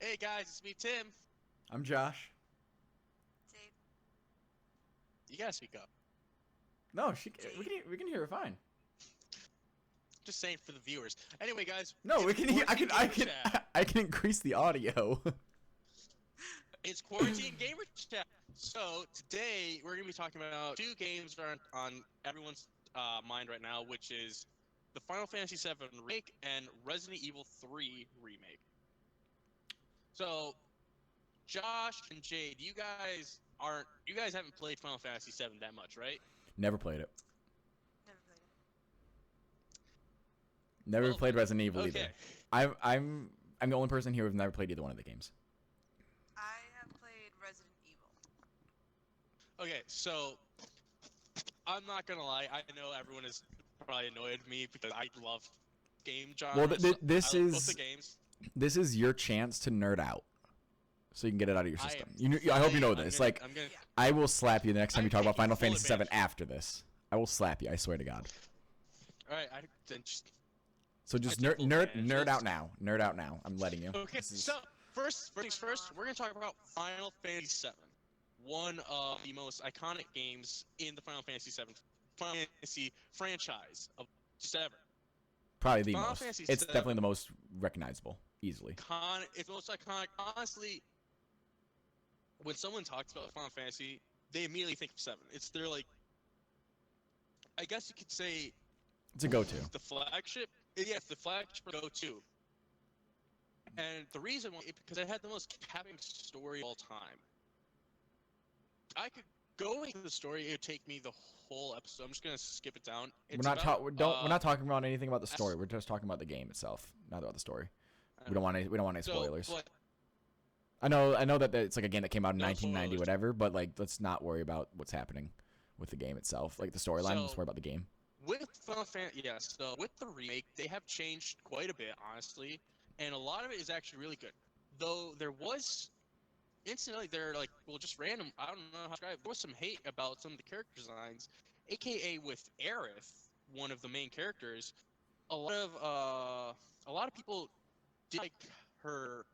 Hey guys, it's me, Tim. I'm Josh. Jade. You gotta speak up. No, Jade. we can hear her fine. Just saying for the viewers. Anyway, guys, No, we it's can hear. quarantine gamer chat. I can increase the audio. It's quarantine gamer chat. So today we're gonna be talking about two games that are on everyone's mind right now, which is the Final Fantasy VII remake and Resident Evil 3 remake. So, Josh and Jade, you guys haven't played Final Fantasy VII that much, right? Never played it. Never played it. Never Well, played Resident Evil either. okay. I'm the only person here who's never played either one of the games. I have played Resident Evil. Okay, so I'm not gonna lie. I know everyone is probably annoyed with me because I love game Well, genres. this I love both the is games. this is your chance to nerd out, so you can get it out of your I system. am I hope you know I'm this. gonna- Like, I'm gonna. Yeah. I will slap you the next time I'm you talk about taking Final full Fantasy VII advantage. after this. I will slap you. I swear to God. All right, then just So just I take full advantage. nerd out now. Nerd out now. I'm letting you. okay. This is- So first things first, we're gonna talk about Final Fantasy VII, one of the most iconic games in the Final Fantasy franchise of just ever. probably the Final most. Fantasy It's VII. definitely the most recognizable, easily. It's most iconic. Honestly, when someone talks about Final Fantasy, they immediately think of Seven. It's their like, I guess you could say It's a go-to. the flagship. Yes, the flagship go-to. And the reason why, because it had the most captivating story of all time. I could go into the story; it would take me the whole episode. I'm just gonna skip it down. We're not talking about anything about the story. s- We're just talking about the game itself, not about the story. I We don't want any So, spoilers. but I know that it's like a game that came out in No 1990, spoilers. whatever. But like, let's not worry about what's happening with the game itself, like the storyline. So- Let's worry about the game. with Final Fantasy, yes. So with the remake, they have changed quite a bit, honestly, and a lot of it is actually really good. Though there was, incidentally, just random. I don't know how to describe it. There was some hate about some of the character designs, aka with Aerith, one of the main characters. A lot of people did like her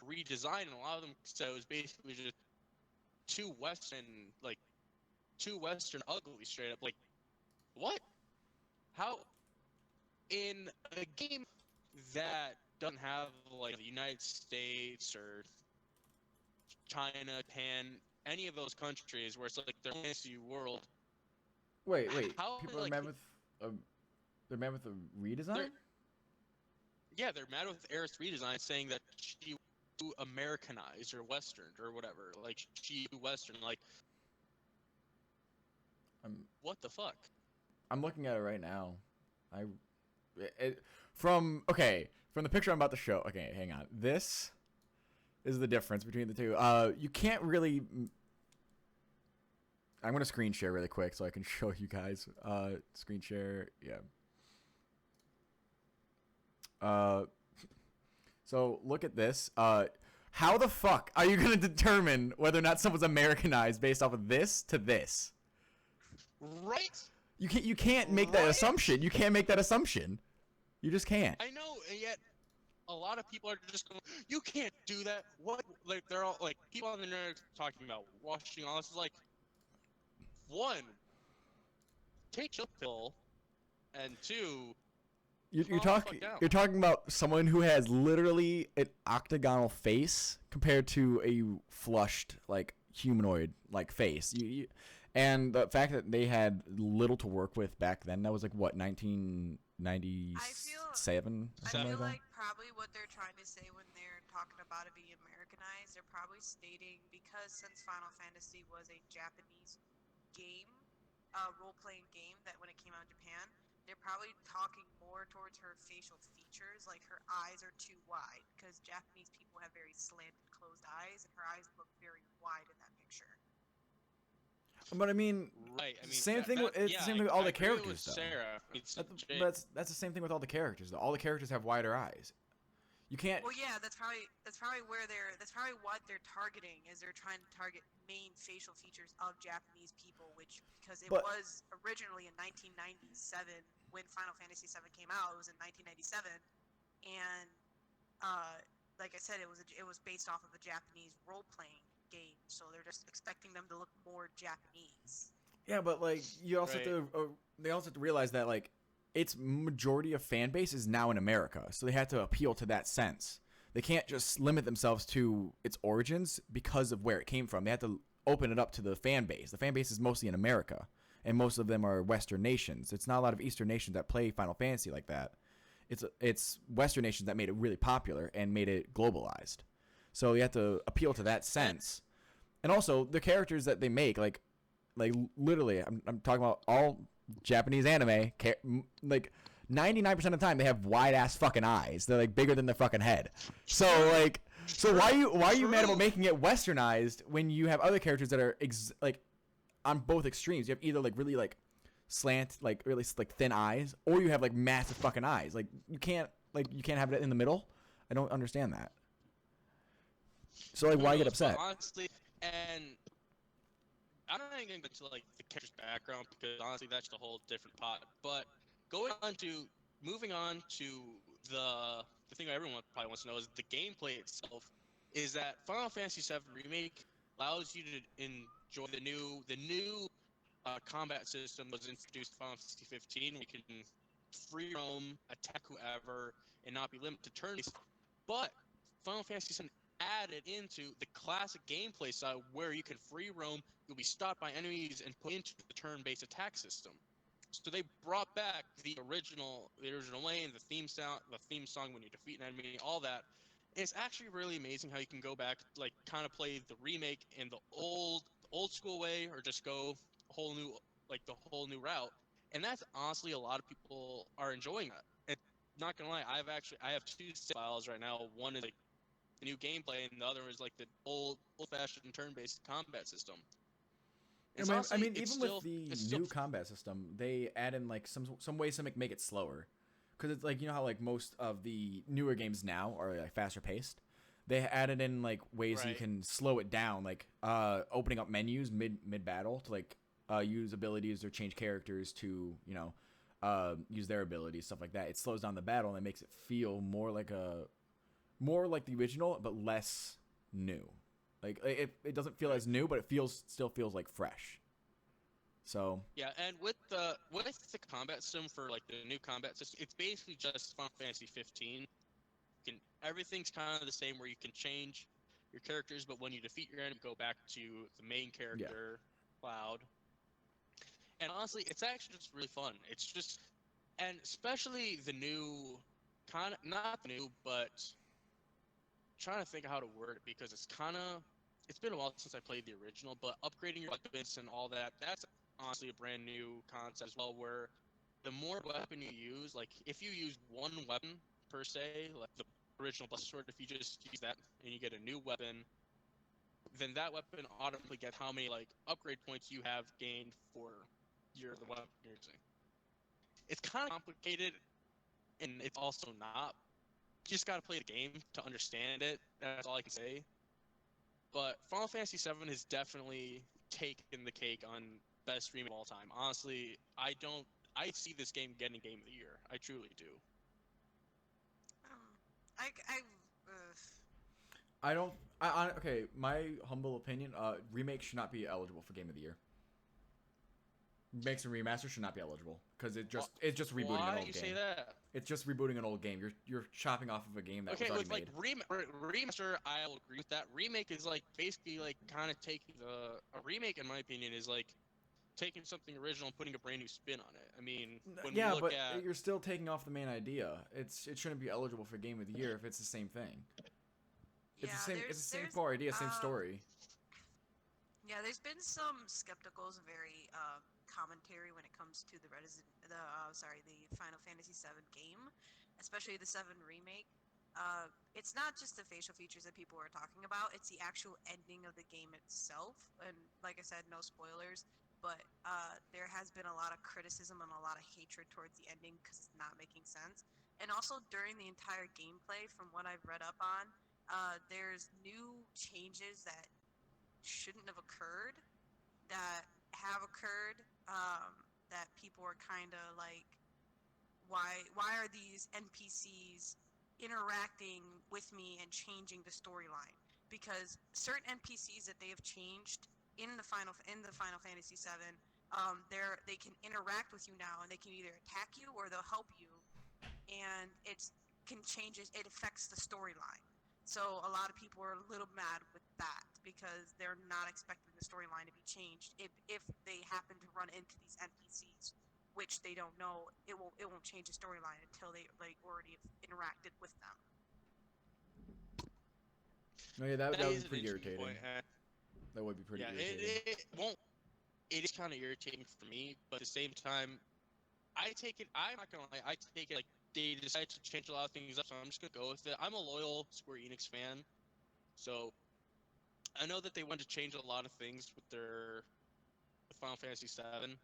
redesign, and a lot of them said it was basically just too Western, ugly, straight up. Like, what? How in a game that doesn't have like the United States or China, Japan, any of those countries where it's like their fantasy world? Wait. How, People are like, mad with a. They're mad with a redesign. They're- Yeah, they're mad with Aerith's redesign, saying that she too Americanized or Western or whatever. Like she too Western. Like, I'm what the fuck? I'm looking at it right now. From the picture I'm about to show. Okay, hang on. This is the difference between the two. You can't really. I'm gonna screen share really quick so I can show you guys. Screen share, yeah. So look at this. How the fuck are you gonna determine whether or not someone's Americanized based off of this to this? Right? You can't make that Right? assumption. You can't make that assumption. You just can't. I know, and yet a lot of people are just going, "You can't do that." What? Like they're all like people on the internet talking about watching all this is like, one, take chill pill, and two, calm the fuck down. You're talking about someone who has literally an octagonal face compared to a flushed like humanoid like face. And the fact that they had little to work with back then, that was like what, 1997 I something feel like that. like probably what they're trying to say when they're talking about it being Americanized, they're probably stating because since Final Fantasy was a Japanese game, role-playing game that when it came out in Japan, they're probably talking more towards her facial features, like her eyes are too wide because Japanese people have very slanted, closed eyes, and her eyes look very wide in that picture. But I mean, Right? I mean, same thing with the same thing with all the agree with characters though. Sarah. That's the same thing with all the characters though. All the characters have wider eyes. You can't. Well, yeah, that's probably what they're targeting is they're trying to target main facial features of Japanese people, which because it But- was originally in 1997 when Final Fantasy VII came out, it was in 1997, and like I said, it was based off of a Japanese role playing game, so they're just expecting them to look more Japanese. Yeah, but like you also Right. have to they also have to realize that like its majority of fan base is now in America, so they have to appeal to that sense. They can't just limit themselves to its origins because of where it came from. They have to open it up to the fan base. The fan base is mostly in America, and most of them are Western nations. It's not a lot of Eastern nations that play Final Fantasy like that. It's Western nations that made it really popular and made it globalized. So you have to appeal to that sense. And also the characters that they make, like literally, I'm talking about all Japanese anime. Like 99% of the time, they have wide ass fucking eyes. They're like bigger than their fucking head. So like, so why are you mad about making it westernized when you have other characters that are like on both extremes? You have either like really like slant, like really like thin eyes, or you have like massive fucking eyes. Like you can't have it in the middle. I don't understand that. So like, why get upset? But honestly, and I'm not even going to get into like the character's background because honestly that's a whole different pot. But moving on to the thing everyone probably wants to know is the gameplay itself. Is that Final Fantasy VII Remake allows you to enjoy the new combat system that was introduced in Final Fantasy 15. We can free roam, attack whoever, and not be limited to turn-based. But Final Fantasy VII added into the classic gameplay style where you can free roam, you'll be stopped by enemies, and put into the turn-based attack system. So they brought back the original way and the theme song when you defeat an enemy, all that. And it's actually really amazing how you can go back, like kind of play the remake in the old school way, or just go the whole new route. And that's honestly a lot of people are enjoying that. And not gonna lie, I have two files right now. One is like the new gameplay, and the other is like the old-fashioned turn-based combat system. It's I honestly, mean, even with the it's still new combat system, they add in like some ways to make it slower, because it's like, you know how like most of the newer games now are like faster paced. They added in like ways you right. can slow it down, like opening up menus mid battle to like use abilities or change characters to, you know, use their abilities, stuff like that. It slows down the battle and it makes it feel more like the original but less new. Like it doesn't feel Right. as new, but it still feels like fresh. So Yeah, and with the combat system for like the new combat system, it's basically just Final Fantasy 15. Everything's kind of the same where you can change your characters, but when you defeat your enemy, go back to the main yeah, character, Cloud. And honestly, it's actually just really fun. It's just, and especially the new, kind of not the new, but trying to think of how to word it because it's been a while since I played the original, but upgrading your weapons and all that's honestly a brand new concept as well, where the more weapon you use, like if you use one weapon per se, like the original Blessed Sword, if you just use that and you get a new weapon, then that weapon automatically gets how many like upgrade points you have gained for the weapon you're using. It's kind of complicated, and it's also not. You just got to play the game to understand it. That's all I can say. But Final Fantasy VII has definitely taken the cake on best remake of all time. Honestly, I don't. I see this game getting Game of the Year. I truly do. Um, I I don't. Okay, my humble opinion. Remake should not be eligible for Game of the Year. Remakes and remasters should not be eligible because it's just rebooting an Why old you game. say that? It's just rebooting an old game. You're chopping off of a game that Okay, was already with like made. remaster, I'll agree with that. Remake is like basically like kind of taking a remake, in my opinion, is like taking something original and putting a brand new spin on it. I mean, when we Yeah, look but at you're still taking off the main idea. It shouldn't be eligible for Game of the Year if it's the same thing. yeah, It's the same there's core idea, same story. yeah, there's been some skepticals, very commentary when it comes to the Final Fantasy VII game, especially the Seven remake. It's not just the facial features that people are talking about; it's the actual ending of the game itself. And like I said, no spoilers, but there has been a lot of criticism and a lot of hatred towards the ending because it's not making sense. And also during the entire gameplay, from what I've read up on, there's new changes that shouldn't have occurred that have occurred, that people are kind of like, why are these NPCs interacting with me and changing the storyline, because certain NPCs that they have changed in the Final Fantasy VII, they can interact with you now, and they can either attack you or they'll help you, and it affects the storyline. So a lot of people are a little mad with that because they're not expecting the storyline to be changed if they happen to run into these NPCs, which they don't know. It won't change the storyline until they already have interacted with them. No, yeah, that would is be an pretty interesting irritating. point. That would be pretty Yeah, irritating. it won't. It is kind of irritating for me, but at the same time, I take it. I'm not gonna lie. I take it like they decided to change a lot of things up, so I'm just gonna go with it. I'm a loyal Square Enix fan, so I know that they wanted to change a lot of things with their Final Fantasy VII,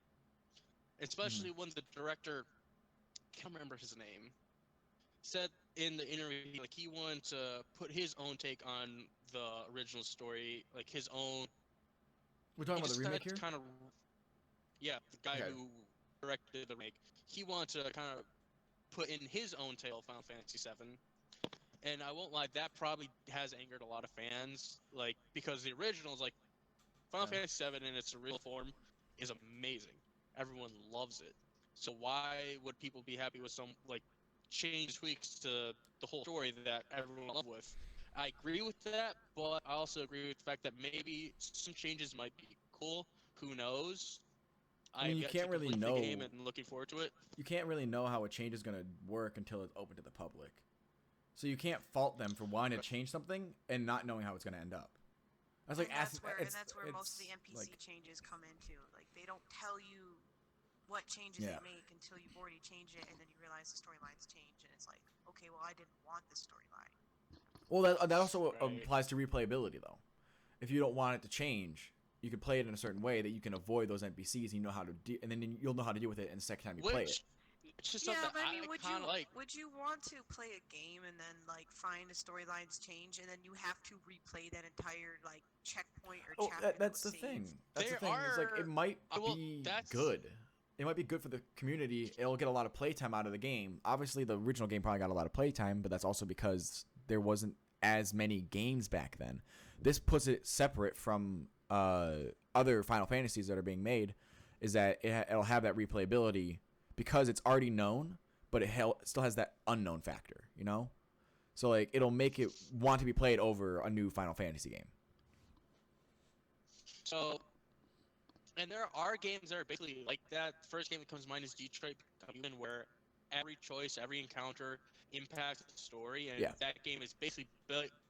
especially when the director, can't remember his name, said in the interview like he wanted to put his own take on the original story, like his own. We're talking He about the remake decided to here. kind of, yeah, the guy Okay. who directed the remake, he wanted to kind of put in his own tale of Final Fantasy VII. And I won't lie, that probably has angered a lot of fans, like because the original is like Final Yeah. Fantasy VII in its original form is amazing. Everyone loves it. So why would people be happy with some like change tweaks to the whole story that everyone in love with? I agree with that, but I also agree with the fact that maybe some changes might be cool. Who knows? I I mean, have you yet to can't really complete the game know. and looking forward to it. You can't really know how a change is gonna work until it's open to the public. So you can't fault them for wanting to change something and not knowing how it's gonna end up. That's like asking. That's where most of the NPC changes come into. Like they don't tell you what changes Yeah. they make until you've already changed it, and then you realize the storyline's changed, and it's like, okay, well, I didn't want this storyline. Well, that also Right. applies to replayability though. If you don't want it to change, you can play it in a certain way that you can avoid those NPCs. And you know how to and then you'll know how to deal with it in the second time you play it. Which is Yeah, something but I I mean, kind of like. would you want to play a game and then like find the storylines change, and then you have to replay that entire like checkpoint or Oh, chapter that that's was the saved? thing. That's the There thing. It's like are. it might Well, be that's good. It might be good for the community. It'll get a lot of playtime out of the game. Obviously, the original game probably got a lot of playtime, but that's also because there wasn't as many games back then. This puts it separate from other Final Fantasies that are being made. Is that it'll have that replayability because it's already known, but it still has that unknown factor. You know, so like it'll make it want to be played over a new Final Fantasy game. so. And there are games that are basically like that. The first game that comes to mind is Detroit Become Human, where every choice, every encounter impacts the story, and Yeah. that game is basically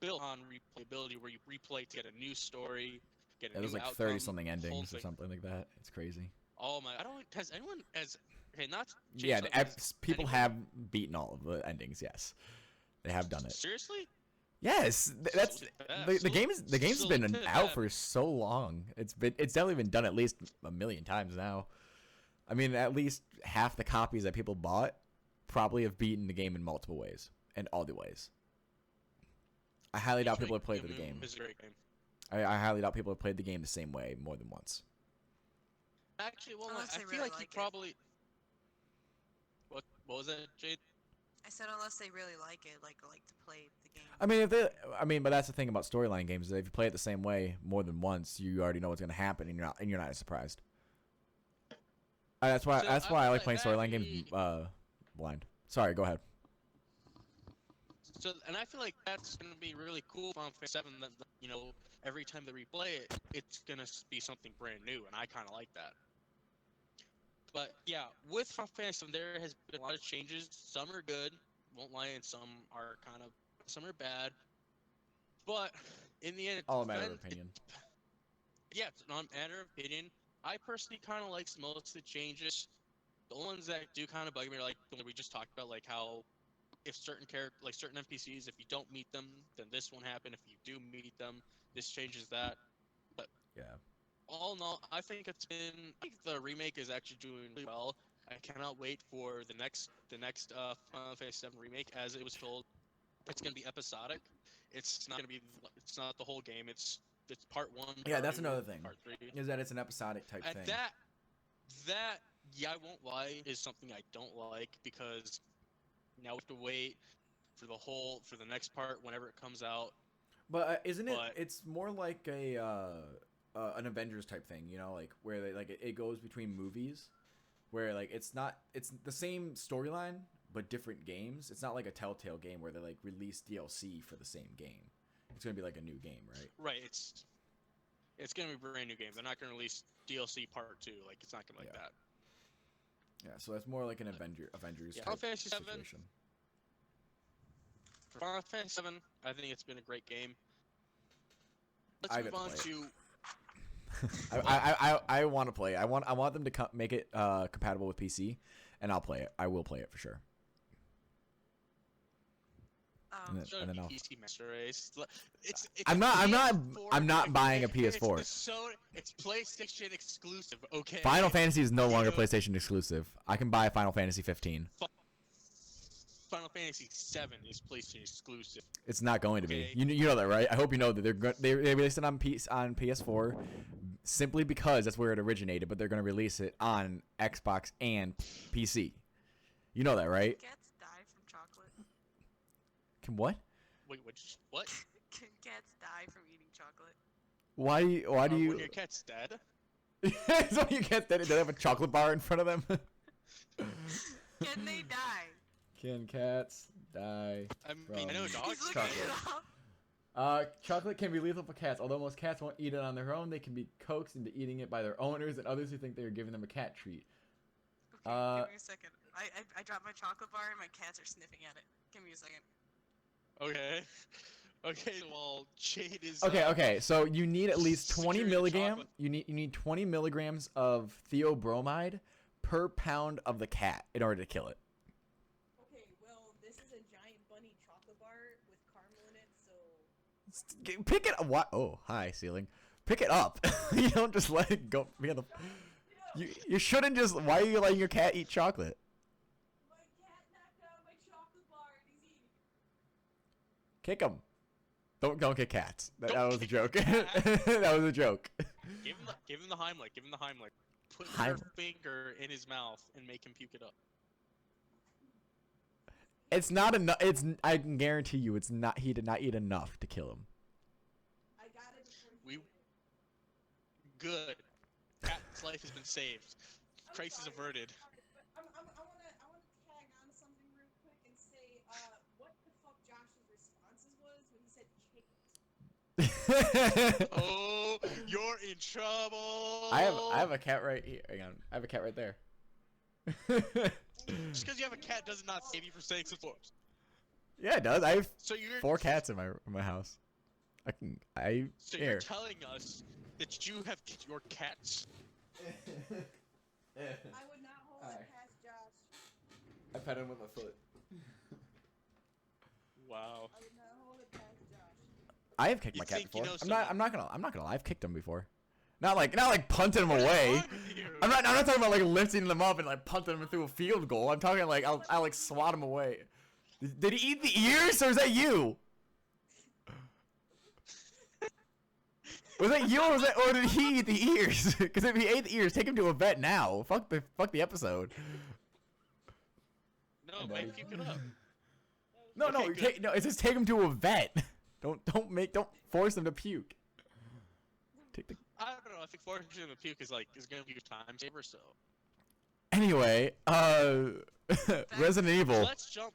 built on replayability, where you replay to get a new story, get a Yeah, there's new like outcome, 30-something whole endings or thing. something like that. It's crazy. Oh my! I don't. Has anyone has? Okay, not to change Yeah, subject, has people anyone have beaten all of the endings. Yes, they have done it. seriously? Yes, that's Salute to that. the game is the game's Salute been to out that. for so long. It's definitely been done at least a million times now. I mean, at least half the copies that people bought probably have beaten the game in multiple ways and all the ways. I highly doubt people have played the game. Is a great game. I highly doubt people have played the game the same way more than once. Actually, well, Unless I they feel really like he like it. probably. What was that, Jade? I said unless they really like it, like to play the game. I mean, but that's the thing about storyline games. Is that if you play it the same way more than once, you already know what's going to happen, and you're not as surprised. That's why So, I feel like playing that storyline games blind. Sorry, go ahead. So, and I feel like that's gonna be really cool for Final Fantasy VII. That every time they replay it, it's gonna be something brand new, and I kind of like that. But yeah, with Final Fantasy VII, there has been a lot of changes. Some are good, won't lie, and some are bad. But in the end, All a matter of opinion. yeah, it's not a matter of opinion. I personally kind of like most of the changes. The ones that do kind of bug me are like the one we just talked about, like how if certain like certain NPCs, if you don't meet them, then this won't happen. If you do meet them, this changes that. But Yeah. all in all, I think I think the remake is actually doing really well. I cannot wait for the next Final Fantasy VII remake, as it was told. It's gonna be episodic. It's not the whole game. It's part one, Yeah, part that's two, another thing. part three. Is that it's an episodic type And thing. that yeah, I won't lie, is something I don't like because now we have to wait for the next part whenever it comes out. But isn't it? But- It's more like a an Avengers type thing, you know, like where they, like it goes between movies, where like it's the same storyline but different games. It's not like a Telltale game where they like release DLC for the same game. It's gonna be like a new game, right? Right, it's gonna be a brand new game. They're not gonna release DLC Part 2. Like it's not gonna be like Yeah. that. Yeah, so that's more like an Avengers Yeah, type Final Fantasy VII. situation. For Final Fantasy VII, I think it's been a great game. Let's I've move yet on to to I want to play. I want them to make it compatible with PC, and I'll play it. I will play it for sure. And then I'll. PC Master Race. It's I'm not PS4 buying a It's PS4. it's PlayStation exclusive. Okay. Final Fantasy is no longer Yeah. PlayStation exclusive. I can buy Final Fantasy 15. Final Fantasy VII is PlayStation exclusive. It's not going to be. Okay. You know that, right? I hope you know that they released it on PS4 simply because that's where it originated, but they're going to release it on Xbox and PC. You know that, right? Cats die from chocolate. Can what? Wait, what? Can cats die from eating chocolate? Why do When you? your cat's dead? So you can't. They have a chocolate bar in front of them. Can they die? Can cats die? I mean, I know From dogs. He's looking chocolate. it up. Chocolate can be lethal for cats. Although most cats won't eat it on their own, they can be coaxed into eating it by their owners and others who think they are giving them a cat treat. Okay, give me a second. I dropped my chocolate bar and my cats are sniffing at it. Give me a second. Okay. Okay. Well, Jade is. Okay. So you need at least 20 securing the milligram. chocolate. You need 20 milligrams of theobromide per pound of the cat in order to kill it. Okay, well, this is a giant bunny chocolate bar with caramel in it, so... Pick it up. What? Oh, hi, ceiling. Pick it up. You don't just let it go. You shouldn't just. Why are you letting your cat eat chocolate? My cat knocked out my chocolate bar and he's eating it. Kick him. Don't kick cats. That Don't was a kick joke. cats. That was a joke. Give him the Heimlich. Give him the Heimlich. Put your Heimlich. finger in his mouth and make him puke it up. It's not enough. I can guarantee you, it's not. He did not eat enough to kill him. I got it before he We- ate it. Good. Cat's life has been saved. I'm Crisis sorry, averted. but I wanna tag on something real quick and say, what the fuck Josh's responses was when he said chicken. Oh, you're in trouble. I have a cat right here. Hang on. I have a cat right there. Just because you have a cat does not save you from saying such words. Yeah, it does. I have So you're 4 cats in my house. So here. you're telling us that you have your cats. I would not hold Alright. it past Josh. I pet him with my foot. Wow. I would not hold it past Josh. I have kicked You my cat think you before. know I'm not gonna lie. I've kicked him before. Not like punting him What is away. wrong with you? I'm not talking about like lifting them up and like punting them through a field goal. I'm talking like I'll like swat him away. Did he eat the ears or is that you? Was that you or did he eat the ears? Because if he ate the ears, take him to a vet now. Fuck the episode. No, make puke it up. No, Okay, no, good. no. It says take him to a vet. Don't force him to puke. Take the. I don't know. I think forcing him to puke is gonna be a time saver. So Anyway, Resident Evil. let's jump.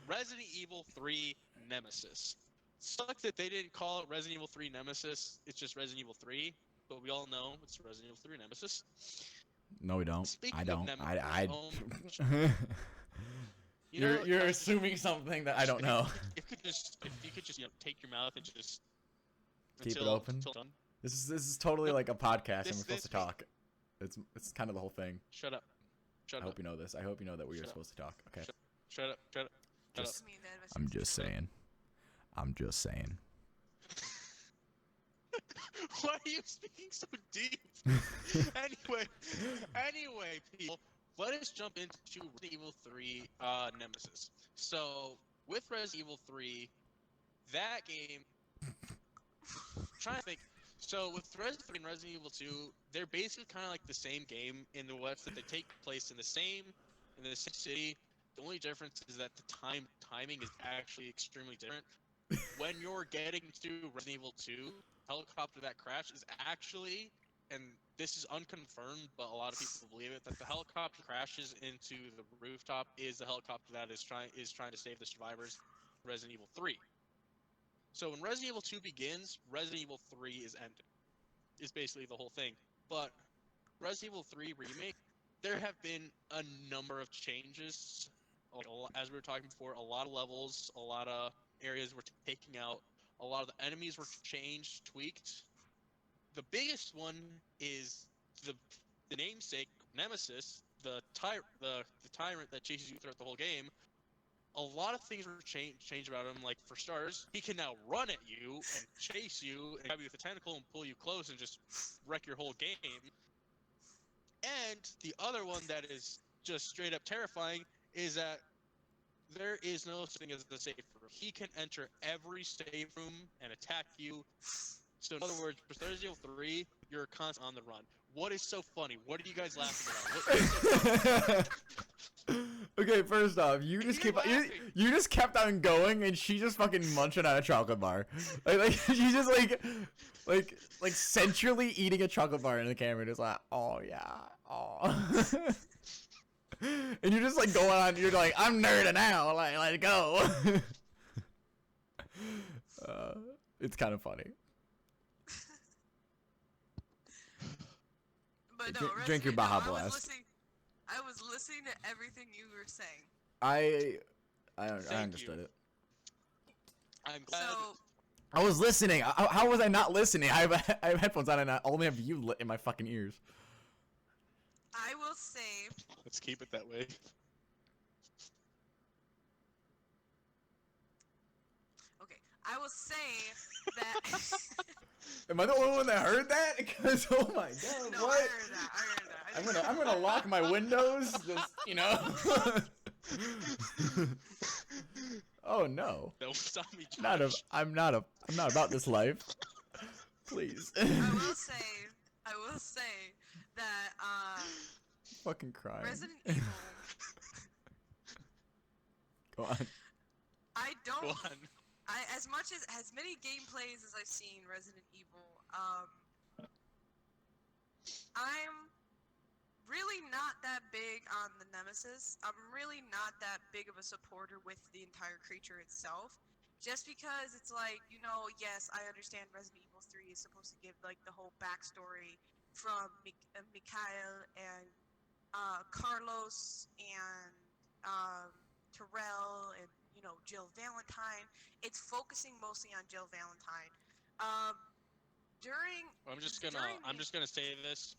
Resident Evil 3 Nemesis. Sucks that they didn't call it Resident Evil 3 Nemesis. It's just Resident Evil 3. But we all know it's Resident Evil 3 Nemesis. No, we don't. Speaking I of don't. Nemesis, You're assuming something that I don't know. If you could just take your mouth and just Keep it until- open? until done. This is totally like a podcast, and we're This- supposed to this- talk. It's kind of the whole thing. Shut up. Shut I up. hope you know this. I hope you know that we are Shut up. supposed to talk. Okay. Shut up. Shut up. Shut up. Just- I mean, that was I'm just saying. I'm just saying. Why are you speaking so deep? anyway, people, let us jump into Resident Evil 3 Nemesis. So, with Resident Evil 3, that game, trying to think. So, with Resident 3 and Resident Evil 2, they're basically kind of like the same game in the West that they take place in the same city. The only difference is that the timing is actually extremely different. When you're getting to Resident Evil 2, helicopter that crash is actually, and this is unconfirmed, but a lot of people believe it, that the helicopter crashes into the rooftop is the helicopter that is trying to save the survivors. Resident Evil 3. So when Resident Evil 2 begins, Resident Evil 3 is ended. Is basically the whole thing. But Resident Evil 3 remake, there have been a number of changes. As we were talking before, a lot of levels, a lot of areas were taken out, a lot of the enemies were changed, tweaked. The biggest one is the namesake Nemesis, the tyrant that chases you throughout the whole game. A lot of things were changed about him. Like, for starters, he can now run at you and chase you and grab you with a tentacle and pull you close and just wreck your whole game. And the other one that is just straight up terrifying is that there is no such thing as the safe room. He can enter every safe room and attack you. So in other words, for Resident Evil 3, you're constantly on the run. What is so funny? What are you guys laughing about? What is so funny? Okay, first off, you just kept on going, and she just fucking munching on a chocolate bar. Like she's just like sensually eating a chocolate bar in the camera, just like, oh yeah, oh. And you're just like going on. You're like, I'm nerding out. Like, let's go. It's kind of funny. But no, Drink your Baja Blast. I was listening to everything you were saying. I Thank understood you. it. I'm glad. So, I was listening. How was I not listening? I have headphones on and I only have you in my fucking ears. I will say, Let's keep it that way. okay, I will say that. Am I the only one that heard that? Because oh my god, No, what? I heard that. I'm gonna lock my windows. Just Oh no. Don't stop me, Josh. I'm not about this life. Please. I will say that Fucking crying. Resident Evil. Go on. I don't. Go on. As many gameplays as I've seen Resident Evil, I'm really not that big on the Nemesis. I'm really not that big of a supporter with the entire creature itself. Just because it's like, yes, I understand Resident Evil 3 is supposed to give like the whole backstory from Mikhail and Carlos and Terrell and Jill Valentine. It's focusing mostly on Jill Valentine. I'm just gonna say this.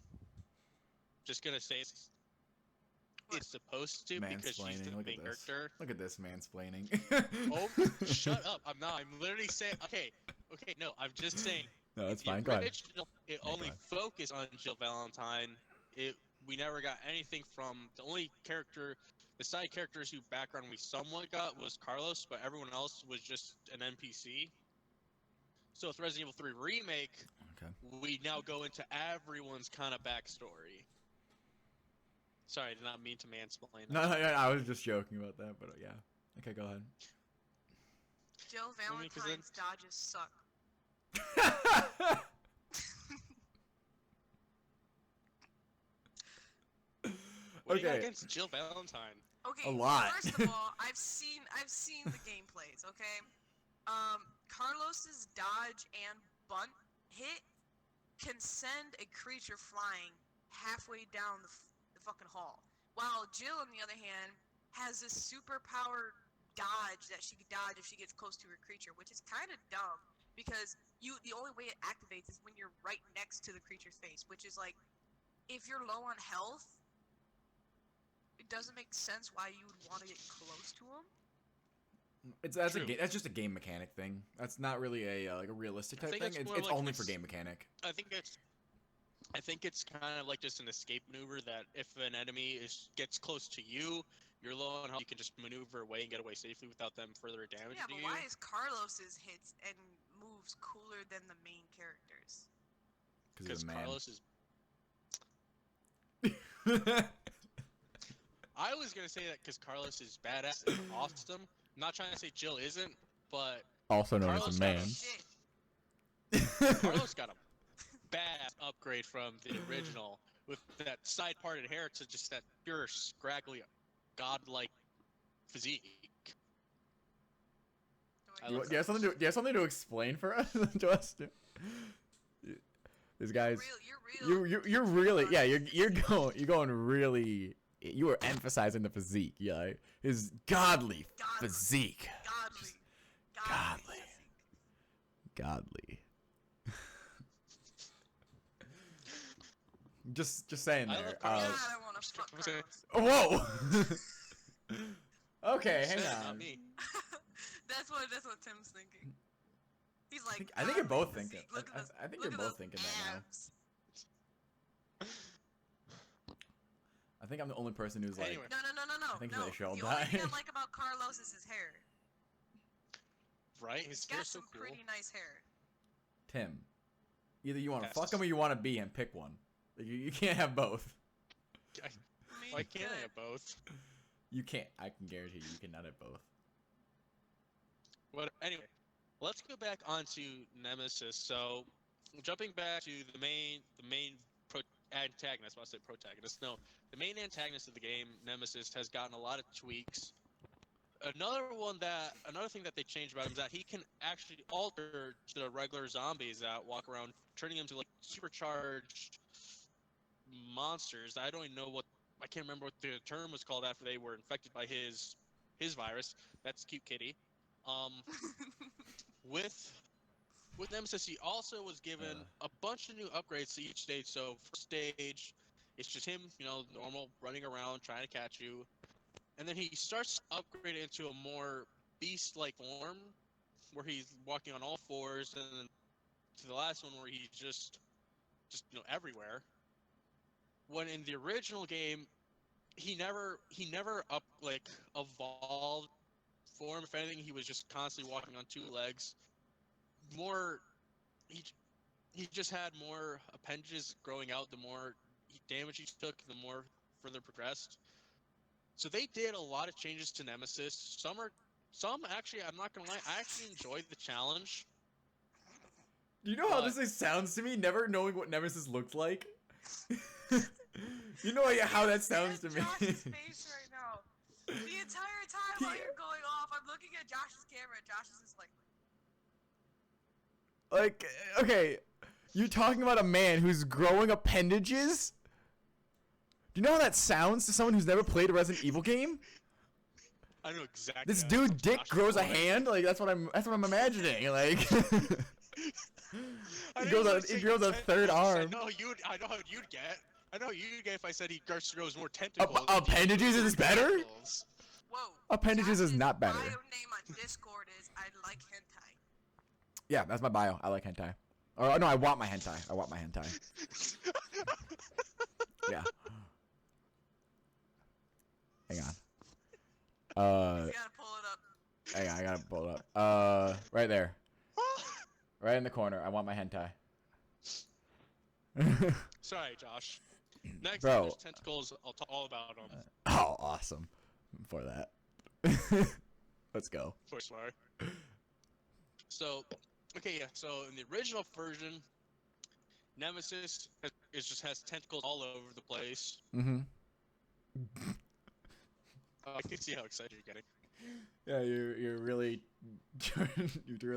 Just gonna say it's supposed to because she's the main character. Look at this mansplaining. Oh, shut up! I'm not. I'm literally saying. Okay. No, I'm just saying. No, that's The fine. Go ahead. original, it only focused on Jill Valentine. We never got anything from the only character. The side characters whose background we somewhat got was Carlos, but everyone else was just an NPC. So with Resident Evil 3 Remake, we now go into everyone's kind of backstory. Sorry, I did not mean to mansplain. No, I was just joking about that, but yeah. Okay, go ahead. Jill Valentine's dodges suck. What do you got Okay. against Jill Valentine? Okay, A lot. First of all, I've seen the gameplays. Okay, Carlos's dodge and bunt hit can send a creature flying halfway down the fucking hall, while Jill, on the other hand, has this super powered dodge that she can dodge if she gets close to her creature, which is kind of dumb because the only way it activates is when you're right next to the creature's face, which is like, if you're low on health, it doesn't make sense why you would want to get close to him. That's just a game mechanic thing. That's not really a like a realistic type thing. It's like only for game mechanic. I think it's kind of like just an escape maneuver that if an enemy gets close to you, you're low on health, you can just maneuver away and get away safely without them further damaging you. Yeah, but why is Carlos's hits and moves cooler than the main characters? Because Carlos is. I was gonna say that because Carlos is badass and awesome. I'm not trying to say Jill isn't, but Also known as Carlos a got man. Shit. Carlos got a badass upgrade from the original with that side-parted hair to just that pure, scraggly, godlike physique. I love Do you have something to explain for us, Justin? This guy's You're real. you're really you're going really, you are emphasizing the physique, yeah, his godly physique. Godly. Just saying I there. love Carlos. God, I want to fuck I'm saying- Carlos. Whoa. Okay, hang Said, on. not me. That's what Tim's thinking. He's like, I think you're both "God, thinking. look at those- I think look you're at both those thinking that now. abs." I think I'm the only person who's like, Anyway. No. I think no. they should all The only thing die. I like about Carlos is his hair. Right? He's His got hair's so some cool. pretty nice hair. Tim. Either you want to Yes. fuck him or you want to be him. Pick one. Like, you can't have both. I mean, Why you can't I could. have both? You can't. I can guarantee you cannot have both. But anyway, let's go back onto Nemesis. So, jumping back to the main antagonist. I say protagonist. No, the main antagonist of the game, Nemesis, has gotten a lot of tweaks. Another thing that they changed about him is that he can actually alter the regular zombies that walk around, turning them to like supercharged monsters. I don't even know I can't remember what the term was called after they were infected by his virus. That's cute kitty. With Nemesis, he also was given a bunch of new upgrades to each stage. So first stage, it's just him, normal running around trying to catch you, and then he starts upgrading into a more beast-like form, where he's walking on all fours, and then to the last one where he's just everywhere. When in the original game, he never evolved form. If anything, he was just constantly walking on two legs. More, he just had more appendages growing out. The more damage he took, the more further progressed. So they did a lot of changes to Nemesis. Some actually, I'm not gonna lie, I actually enjoyed the challenge. Do you know how But- this sounds to me? Never knowing what Nemesis looked like. You know how that sounds to me. Josh's face right now. The entire time while you're going off, I'm looking at Josh's camera. And Josh is just like, Like, okay, you're talking about a man who's growing appendages? Do you know how that sounds to someone who's never played a Resident Evil game? I know exactly. This how dude it dick sounds. grows a hand? Like, that's what I'm imagining. Like, I he know grows you a would say third tentacles. arm. I know how you'd get. I know you'd get if I said he grows more tentacles. Appendages is better? Tentacles. whoa. Appendages is Josh's not better. bio name on Discord is I like hentai. Yeah, that's my bio. I like hentai. Or no, I want my hentai. Yeah. Hang on. You gotta pull it up. Hang on, I gotta pull it up. Right there. Right in the corner. I want my hentai. Sorry, Josh. Next Bro. time there's tentacles, I'll talk all about them. Oh, awesome. For that. Let's go. For sorry. So, okay, yeah. So in the original version, Nemesis has tentacles all over the place. Mm-hmm. I can see how excited you're getting. Yeah, you're really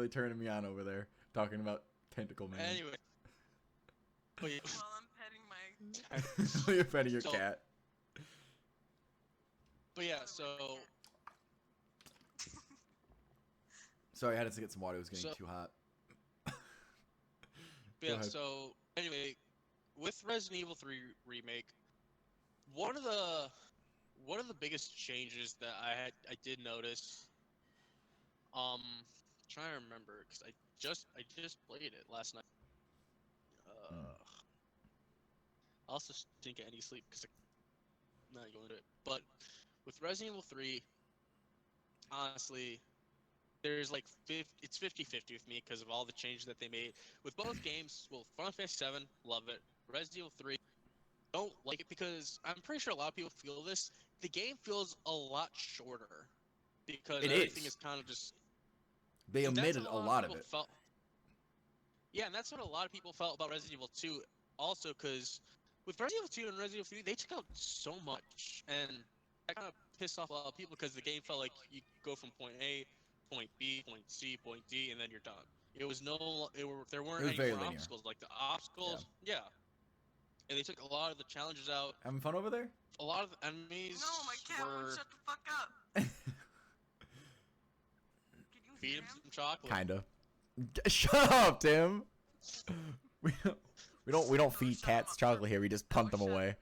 turning me on over there, talking about tentacle man. Anyway. But yeah, While I'm petting my. You're petting your So- cat. but yeah, so Sorry, I had to get some water. It was getting So- too hot. yeah, ahead. so anyway, with Resident Evil 3 remake, one of the biggest changes that I did notice, trying to remember because I just played it last night. I also didn't get any sleep because I'm not going to it. But with Resident Evil 3, honestly, there's like it's 50-50 with me because of all the changes that they made with both games. Well, Final Fantasy 7, love it. Resident Evil 3, don't like it because I'm pretty sure a lot of people feel this. the game feels a lot shorter because It everything is. is kind of just. They And that's omitted what a a lot lot of people it. felt. Yeah, and that's what a lot of people felt about Resident Evil 2 also, because with Resident Evil 2 and Resident Evil 3, they took out so much, and that kind of pissed off a lot of people because the game felt like you go from point A, point B, point C, point D, and then you're done. It was no, there It weren't was any very more linear. obstacles. Like the obstacles, yeah. And they took a lot of the challenges out. Having fun over there? A lot of the enemies No, my cat won't were shut the fuck up. Can you feed hear him him? some chocolate. Kinda. Shut up, Tim. We don't we don't feed shut 'em cats up. chocolate here. We just That punt them was shut- away.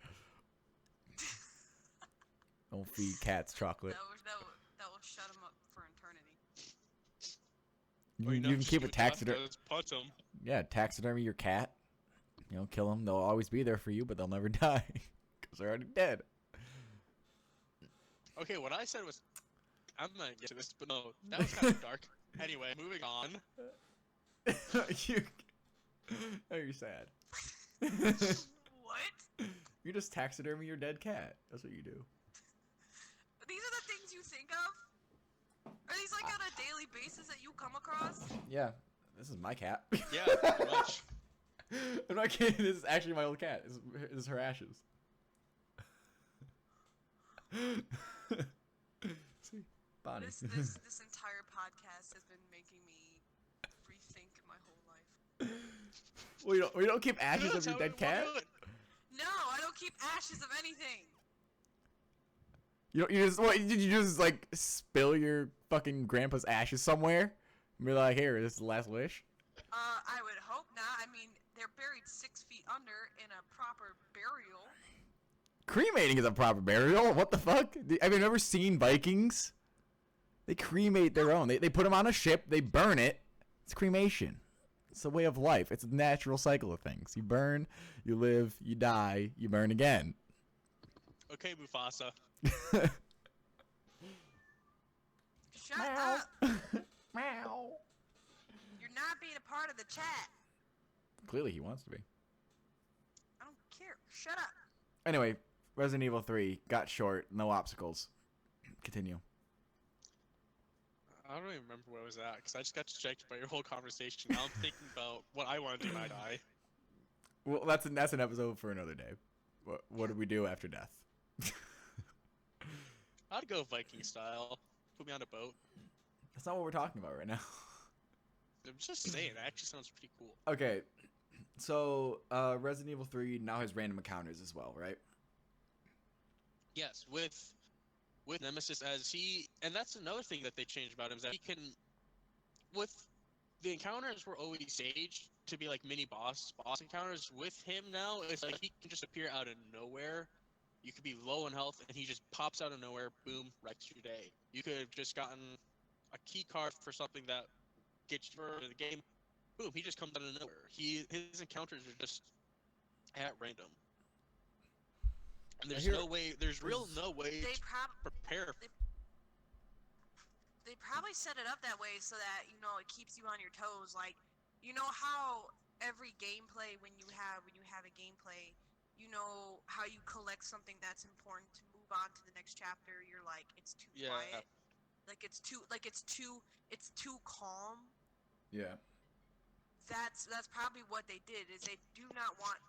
Don't feed cats chocolate. That will shut him up for eternity. You can keep a taxidermy. Punch him. Yeah, taxidermy your cat. You know, kill them. They'll always be there for you, but they'll never die because they're already dead. Okay, what I said was, I'm not gonna get to this, but no, that was kind of dark. Anyway, moving on. you, oh, you're sad. What? You just taxidermy your dead cat. That's what you do. These are the things you think of? Are these like on a daily basis that you come across? Yeah, this is my cat. Yeah, pretty much. I'm not kidding. This is actually my old cat. This is her ashes. See, Bonnie. This entire podcast has been making me rethink my whole life. we don't keep ashes That's of your how dead we wanna cat. do it. No, I don't keep ashes of anything. You just what? Did you just like spill your fucking grandpa's ashes somewhere? And be like, here, this is the last wish. I would hope not. I mean, they're buried 6 feet under in a proper burial. Cremating is a proper burial. What the fuck? Have you never seen Vikings? They cremate their own. They put them on a ship. They burn it. It's cremation. It's a way of life. It's a natural cycle of things. You burn, you live, you die, you burn again. Okay, Mufasa. Shut Meow. up. Meow. You're not being a part of the chat. Clearly, he wants to be. I don't care. Shut up. Anyway, Resident Evil 3 got short. No obstacles. Continue. I don't even remember where I was at because I just got distracted by your whole conversation. Now I'm thinking about what I want to do when I die. Well, that's an episode for another day. What did we do after death? I'd go Viking style. Put me on a boat. That's not what we're talking about right now. I'm just saying, that actually sounds pretty cool. Okay, so Resident Evil 3 now has random encounters as well, right? Yes, with Nemesis as he, and that's another thing that they changed about him is that he can, with the encounters were always staged to be like mini boss encounters. With him now, it's like he can just appear out of nowhere. You could be low in health, and he just pops out of nowhere. Boom, wrecks your day. You could have just gotten a key card for something that gets you further in the game. Boom, he just comes out of nowhere. His encounters are just at random. And there's no way. There's no way They to prepare. They probably set it up that way so that, you know, it keeps you on your toes. Like, you know how every gameplay, when you have a gameplay, you know how you collect something that's important to move on to the next chapter. You're like, it's too quiet. It's too calm. Yeah. That's probably what they did. Is they do not want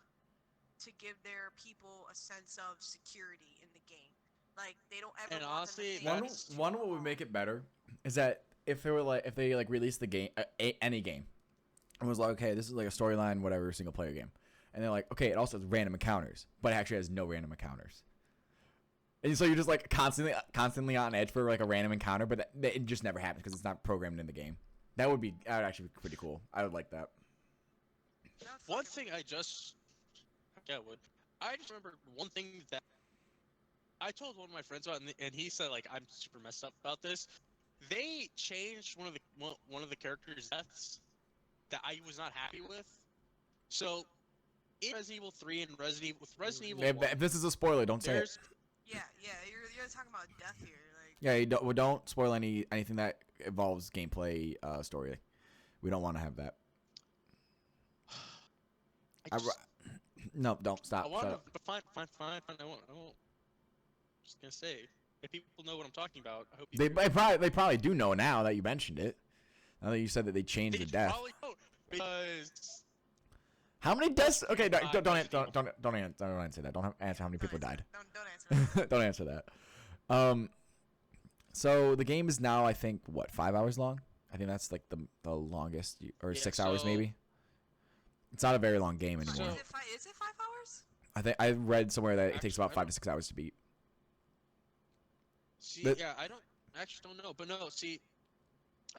to give their people a sense of security in the game. Like, they don't ever And want honestly, them to think One what would make it better is that if they released the game, any game, and was like, okay, this is like a storyline, whatever, single player game, and they're like, okay, it also has random encounters, but it actually has no random encounters. And so you're just like constantly on edge for like a random encounter, but it just never happens because it's not programmed in the game. That would actually be pretty cool. I would like that. One thing I just remember one thing that I told one of my friends about, and he said like I'm super messed up about this. They changed one of the characters' deaths that I was not happy with. So in Resident Evil 3 and Resident Evil 1, If this is a spoiler, don't say it. Yeah, you're talking about death here. Like, Yeah, don't spoil anything that involves gameplay story. We don't want to have that. No, don't stop. I want Shut to, up. but fine. I won't. just gonna say, if people know what I'm talking about, I hope you They do. probably do know now that you mentioned it. Now that you said that they changed They the death. probably don't because How many deaths? Okay, don't Resident Evil. answer that. Don't answer how many people died. Don't answer that. Don't answer that. So the game is now, I think, what, 5 hours long? I think that's like the longest, or Yeah, 6 hours so- maybe. It's not a very long game So, anymore. is it 5 hours? I think I read somewhere that it takes Actually, about I 5 don't- to 6 hours to beat. See, But- yeah, I don't know, but no, see,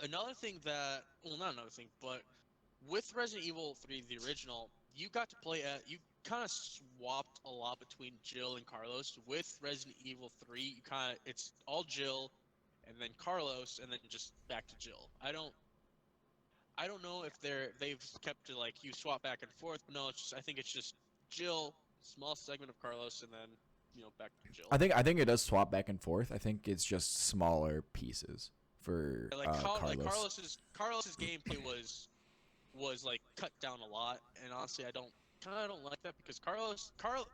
another thing that, well, not another thing, but with Resident Evil 3, the original, you got to play you kind of swapped a lot between Jill and Carlos. With Resident Evil 3, it's all Jill, and then Carlos, and then just back to Jill. I don't know if they've kept it like you swap back and forth, but no, I think it's just Jill, small segment of Carlos, and then back to Jill. I think it does swap back and forth. I think it's just smaller pieces for Carlos. Like Carlos's gameplay was like cut down a lot, and honestly, I don't like that because Carl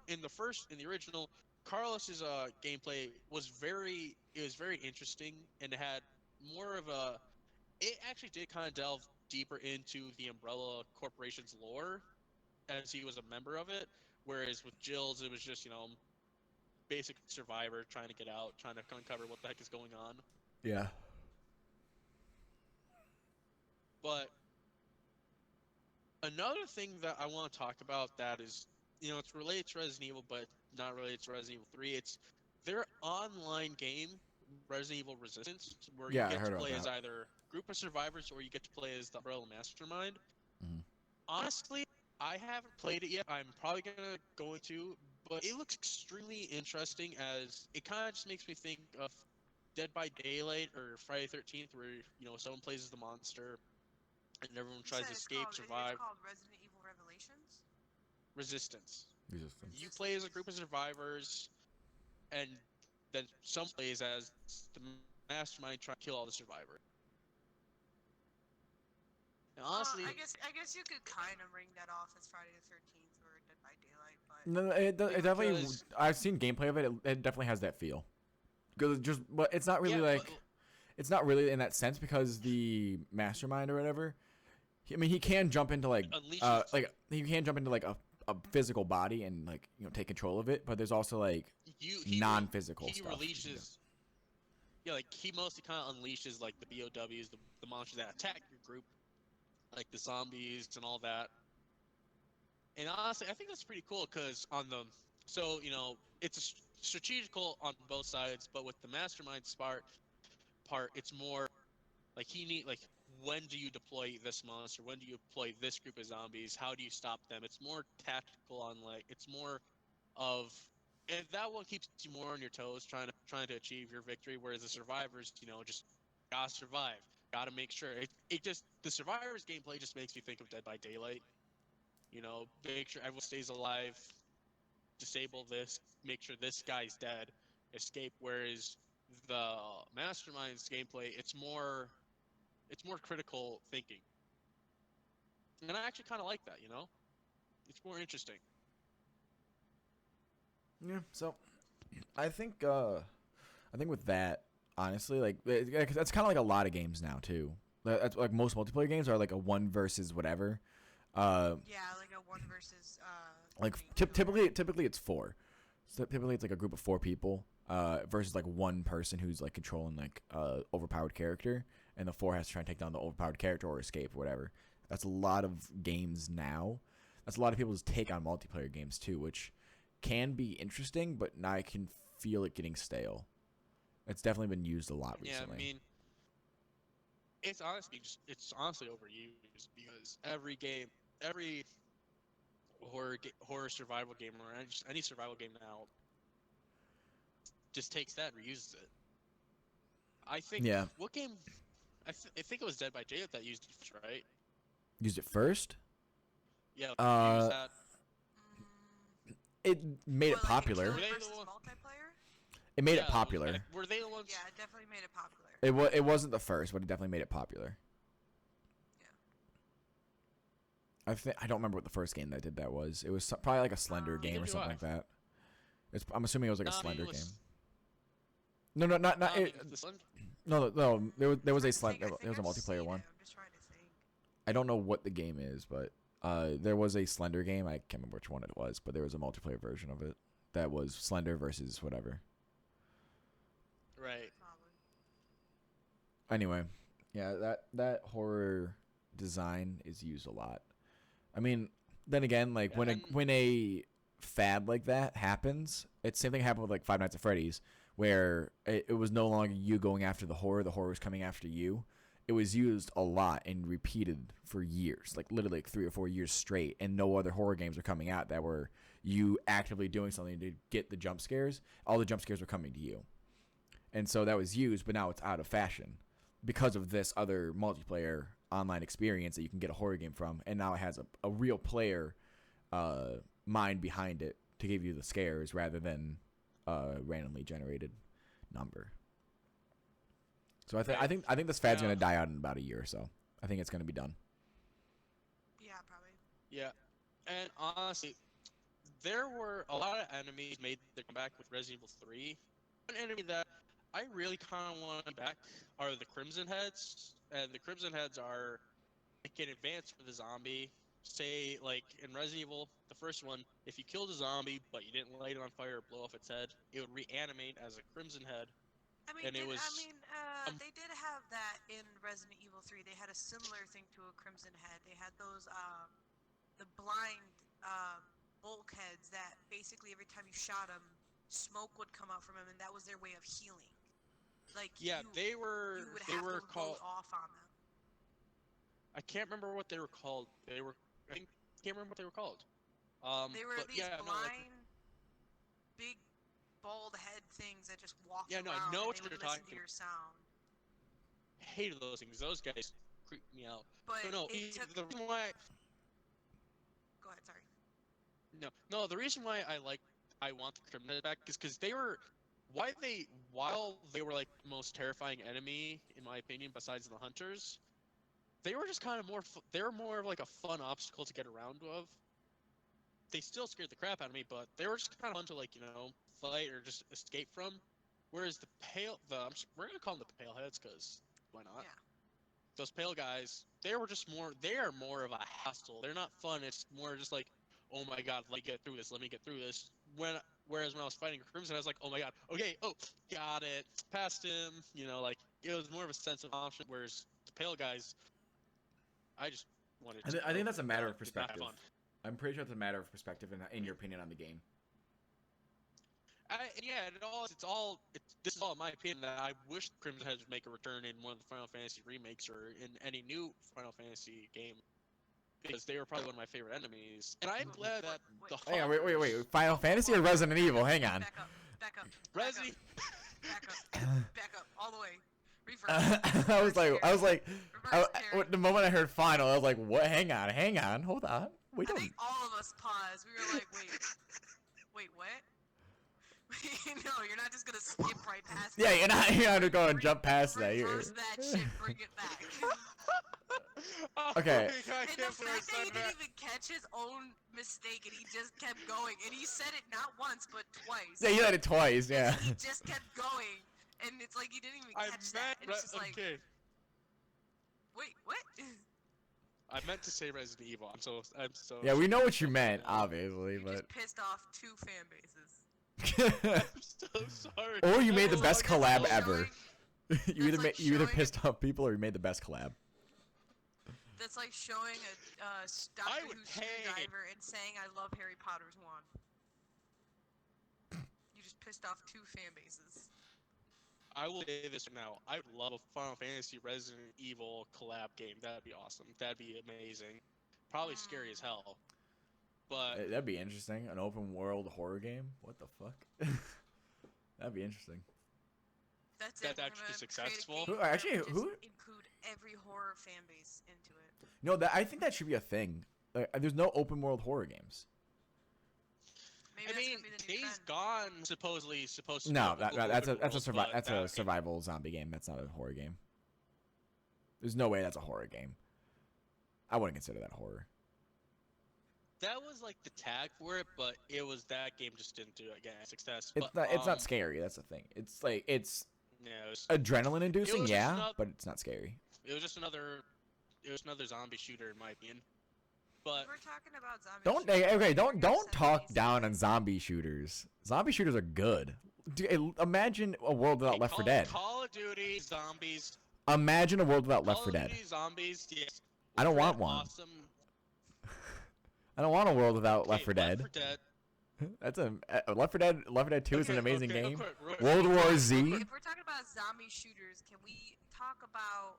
in the original, Carlos's gameplay was very interesting and it had more of a. It actually did kind of delve deeper into the Umbrella Corporation's lore, as he was a member of it. Whereas with Jill's, it was just basic survivor trying to get out, trying to uncover what the heck is going on. Yeah. But another thing that I want to talk about that is, it's related to Resident Evil, but not related to Resident Evil 3. It's their online game, Resident Evil Resistance, where Yeah, I you get heard to about play as that. either group of survivors or you get to play as the Umbrella Mastermind. Mhm. Honestly, I haven't played it yet. I'm probably gonna go into, but it looks extremely interesting as it kind of just makes me think of Dead by Daylight or Friday the 13th, where someone plays as the monster and everyone You tries said to it's escape, called, survive. It's called Resident Evil Revelations. Resistance. Resistance. You play as a group of survivors, and then some plays as the mastermind trying to kill all the survivors. And honestly, I guess you could kind of ring that off as Friday the 13th or Dead by Daylight, but No, it definitely. Because- I've seen gameplay of it. It definitely has that feel. But it's not really yeah, like. It's not really in that sense because the mastermind or whatever. He can jump into Unleashes- he can jump into like a physical body and like take control of it. But there's also like non-physical he stuff. releases. Yeah, like he mostly kind of unleashes like the BOWs, the monsters that attack your group, like the zombies and all that. And honestly, I think that's pretty cool because it's strategical on both sides, but with the mastermind part, it's more like when do you deploy this monster? When do you deploy this group of zombies? How do you stop them? It's more tactical on it's more of, and that one keeps you more on your toes trying to achieve your victory, whereas the survivors, just gotta survive. Gotta make sure it just the survivors gameplay just makes me think of Dead by Daylight. Make sure everyone stays alive, disable this, make sure this guy's dead, escape. Whereas the Mastermind's gameplay, it's more critical thinking, and I actually kind of like that. It's more interesting. Yeah. So, I think with that, honestly, like that's kind of like a lot of games now too. That's like most multiplayer games are like a one versus whatever. yeah, like a one versus Like typically it's 4. So typically it's like a group of 4 people versus like one person who's like controlling like overpowered character, and the 4 has to try and take down the overpowered character or escape or whatever. That's a lot of games now. That's a lot of people's take on multiplayer games too, which can be interesting, but now I can feel it getting stale. It's definitely been used a lot Yeah, recently. I mean, it's honestly overused because every horror survival game or just any survival game now just takes that and reuses it. I think Yeah. what game? I think it was Dead by Daylight that used it, right? Used it first. Yeah, Uh, that. It made it Like a popular. killer Were they the versus one- multiplayer? It made Yeah, it popular. Were they the ones? Yeah, it definitely made it popular. It wasn't the first, but it definitely made it popular. Yeah. I don't remember what the first game that did that was. It was probably like a Slender game Neither or do something I. like that. I'm assuming it was like a Nah, I mean, Slender it was- game. No, not The Slender. no. There was a Trying to think, I there was a think I've multiplayer seen one. it. I'm just trying to think. I don't know what the game is, but there was a Slender game. I can't remember which one it was, but there was a multiplayer version of it that was Slender versus whatever. Right. Probably. Anyway, yeah, that horror design is used a lot. I mean, then again, like Yeah, when a fad like that happens, it's same thing happened with like Five Nights at Freddy's, where it was no longer you going after the horror was coming after you. It was used a lot and repeated for years, like literally like 3 or 4 years straight, and no other horror games were coming out that were you actively doing something to get the jump scares. All the jump scares were coming to you. And so that was used, but now it's out of fashion because of this other multiplayer online experience that you can get a horror game from, and now it has a real player mind behind it to give you the scares rather than randomly generated number. So I think this fad's gonna die out in about a year or so. I think it's gonna be done. Yeah, probably. Yeah, and honestly, there were a lot of enemies made their comeback with Resident Evil 3. One enemy that I really kind of want back are the Crimson Heads, and the Crimson Heads are like an advance for the zombie. Say, like in Resident Evil, the first one, if you killed a zombie but you didn't light it on fire or blow off its head, it would reanimate as a Crimson Head. I mean, And it was they did have that in Resident Evil 3. They had a similar thing to a Crimson Head. They had those the blind bulkheads that basically every time you shot them, smoke would come out from them, and that was their way of healing. Like yeah, you they would were have to called. load off on them. I can't remember what they were called. I can't remember what they were called. They were but these yeah, no, like, blind, big, bald head things that just walked Yeah, no, I around know and what they you're would listen talking to your sound. hated those things. Those guys creeped me out. But So no, it took. the reason why Go ahead, sorry. no, the reason why I want the Crimson back is because they were while they were like the most terrifying enemy in my opinion besides the hunters, they were just kind of they were more of like a fun obstacle to get around of. They still scared the crap out of me, but they were just kind of fun to like fight or just escape from. Whereas we're gonna call them the pale heads because why not? Yeah. Those pale guys, they are more of a hassle. They're not fun. It's more just like, oh my god, let me get through this. Let me get through this. Whereas when I was fighting Crimson, I was like, oh my god, okay, oh, got it, past him. Like it was more of a sense of option. Whereas the pale guys, I just wanted to. I think that's a matter of did not have perspective. fun. I'm pretty sure it's a matter of perspective in your opinion on the game. This is all in my opinion that I wish Crimson Heads would make a return in one of the Final Fantasy remakes or in any new Final Fantasy game because they were probably one of my favorite enemies. And I'm glad that the Hang on, wait. Final Fantasy or Resident Evil? Hang on. Back up. Resi. Back up. All the way. Reverse. I was like, Reverse Karen. the moment I heard final, I was like, what? Hang on, hold on. I think all of us paused. We were like, wait, what? No, you're not just gonna skip right past. Yeah, you're not gonna go and jump past that. Reverse that shit, bring it back. Okay. And the fact that he didn't even catch his own mistake and he just kept going, and he said it not once but twice. Yeah, you said it twice. Yeah. He just kept going, and it's like he didn't even catch that. And it's just like, wait, what? I meant to say Resident Evil. I'm so. Yeah, we know what you meant, obviously, You but. just pissed off 2 fan bases. I'm so sorry. Or you made the So best that's collab like ever. You that's like either showing pissed off people or you made the best collab. That's like showing a Doctor Who screwdriver and saying I love Harry Potter's wand. You just pissed off 2 fan bases. I will say this now. I would love a Final Fantasy Resident Evil collab game. That'd be awesome. That'd be amazing. Probably scary as hell. But That'd be interesting. An open world horror game? What the fuck? That'd be interesting. That's That's it. We're actually gonna successful. create a game Who- actually, that will who- just include every horror fan base into it. No, I think that should be a thing. There's no open world horror games. Maybe I that's mean, gonna be the new Days trend. Gone supposedly supposed to. No, be a that's open world, but a that- survival zombie game. That's not a horror game. There's no way that's a horror game. I wouldn't consider that horror. that was like the tag for it, but it was that game just didn't do it again success. It's But not. It's not scary. That's the thing. It's like it's yeah, adrenaline inducing, was just yeah, another, but it's not scary. it was just another, it was another zombie shooter in my opinion. But If we're talking about zombie Don't shooters, okay. we're Don't gonna talk seven down days on zombie shooters. Zombie shooters are good. Imagine a world without hey, Left 4 Call, Dead. Call of Duty zombies, Imagine a world without Left Call 4 of Dead. Duty zombies, yes. I don't Left 4 want Dead, one. Awesome. I don't want a world without Okay, Left 4 Dead. Left 4 Dead. That's a Left 4 Dead. Left 4 Dead 2 is an amazing real game. quick, real quick. World War Okay, Z. if we're talking about zombie shooters, can we talk about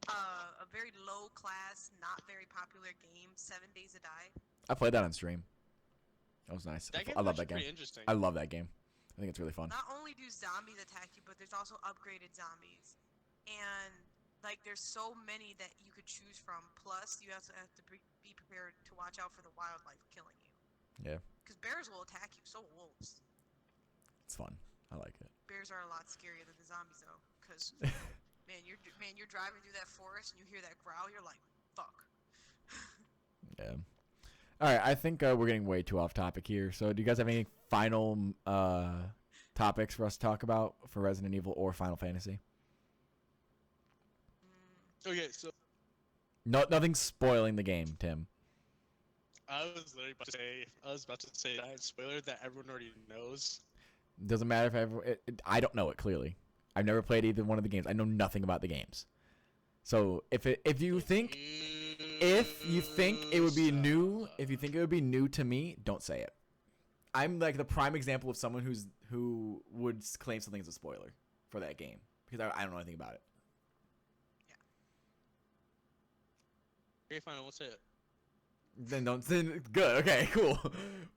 a very low class, not very popular game, 7 Days to Die? I played that on stream. That was nice. That I love that pretty game. interesting. I love that game. I think it's really fun. Not only do zombies attack you, but there's also upgraded zombies. And like there's so many that you could choose from. Plus, you also have to be prepared to watch out for the wildlife killing you. Yeah. Because bears will attack you, so will wolves. It's fun. I like it. Bears are a lot scarier than the zombies though, because you're driving through that forest and you hear that growl, you're like, fuck. Yeah. All right. I think we're getting way too off topic here. So, do you guys have any final topics for us to talk about for Resident Evil or Final Fantasy? Okay, so No, nothing's spoiling the game, Tim. I was literally about to say that spoiler that everyone already knows. Doesn't matter if I don't know it clearly. I've never played either one of the games. I know nothing about the games. So if you think it would be new, if you think it would be new to me, don't say it. I'm like the prime example of someone who would claim something as a spoiler for that game because I don't know anything about it. Okay, fine, I won't say it. Then don't. Then good. Okay. Cool.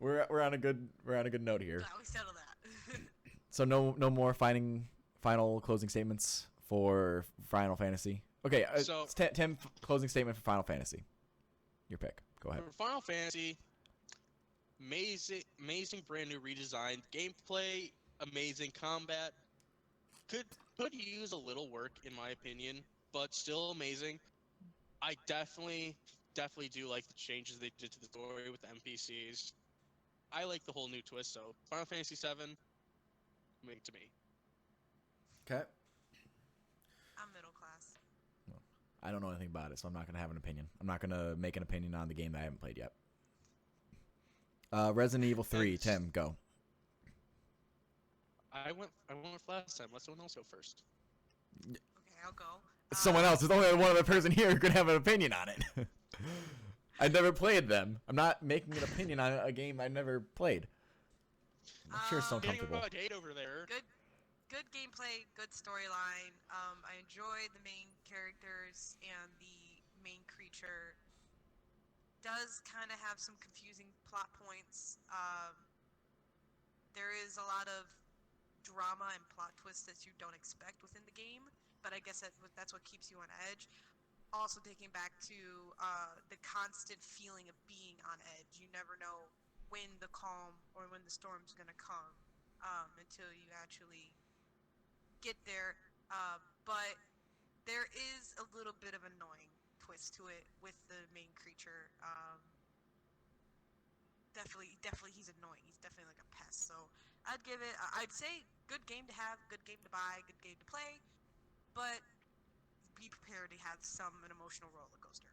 We're on a good note here. Glad we settled that. So no more final closing statements for Final Fantasy. Okay. So- Tim, closing statement for Final Fantasy. Your pick. Go ahead. For Final Fantasy, amazing brand new redesign, gameplay, amazing combat. Could use a little work in my opinion, but still amazing. I definitely do like the changes they did to the story with the NPCs. I like the whole new twist, so Final Fantasy VII, make to me. Okay. I'm middle class. I don't know anything about it, so I'm not gonna have an opinion. I'm not gonna make an opinion on the game that I haven't played yet. Resident Evil 3. Tim, go. I went with last time. Let someone else go first. Okay, I'll go. Someone else. There's only one other person here who could have an opinion on it. I never played them. I'm not making an opinion on a game I never played. I'm sure it's so Getting uncomfortable. about Jade over there. Good gameplay, good storyline. I enjoy the main characters and the main creature. Does kind of have some confusing plot points. There is a lot of drama and plot twists that you don't expect within the game, but I guess that's what keeps you on edge. Also taking back to the constant feeling of being on edge. You never know when the calm or when the storm's gonna come until you actually get there. But there is a little bit of annoying twist to it with the main creature. Definitely he's annoying. He's definitely like a pest. So I'd say good game to have, good game to buy, good game to play, but be prepared to have an emotional roller coaster.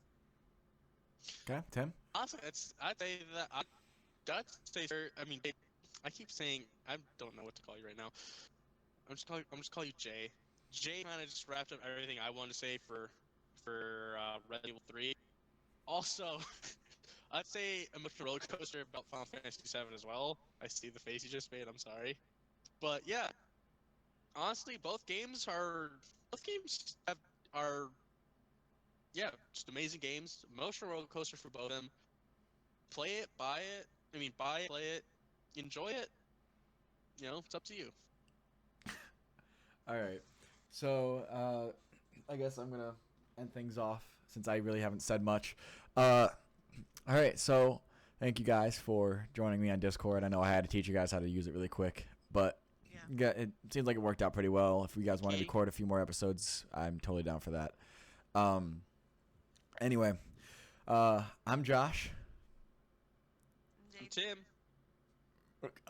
Okay, Tim. Honestly, I'd say that I mean, I keep saying I don't know what to call you right now. I'm just call you Jay. Jay kind of just wrapped up everything I wanted to say for Resident Evil 3. Also, I'd say emotional roller coaster about Final Fantasy VII as well. I see the face you just made. I'm sorry, but yeah, honestly, both games are just amazing games. Emotional roller coaster for both of them. Play it, buy it. I mean, buy it, play it, enjoy it. You know, it's up to you. All right. So I guess I'm gonna end things off since I really haven't said much. All right. So thank you guys for joining me on Discord. I know I had to teach you guys how to use it really quick, but yeah, it seems like it worked out pretty well. If you guys want to record a few more episodes, I'm totally down for that. Anyway, I'm Josh. Jade. Tim.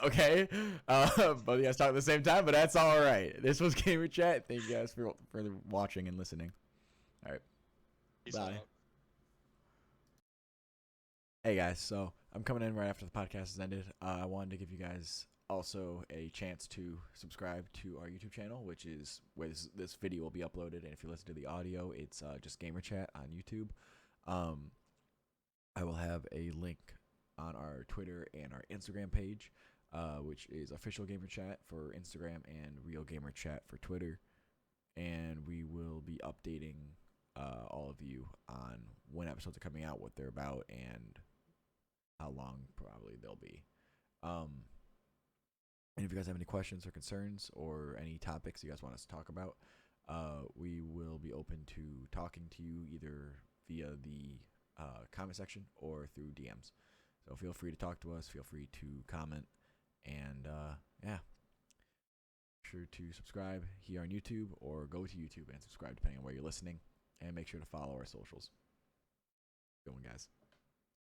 Okay, both of you guys talk at the same time, but that's all right. This was Gamer Chat. Thank you guys for watching and listening. All right, Peace bye. out. Hey guys, so I'm coming in right after the podcast has ended. I wanted to give you guys also a chance to subscribe to our YouTube channel, which is where this video will be uploaded. And if you listen to the audio, it's just Gamer Chat on YouTube. I will have a link on our Twitter and our Instagram page, which is Official Gamer Chat for Instagram and Real Gamer Chat for Twitter. And we will be updating all of you on when episodes are coming out, what they're about, and how long probably they'll be. And if you guys have any questions or concerns or any topics you guys want us to talk about, we will be open to talking to you either via the comment section or through DMs. So feel free to talk to us. Feel free to comment. And yeah, make sure to subscribe here on YouTube or go to YouTube and subscribe depending on where you're listening. And make sure to follow our socials. Good one, guys.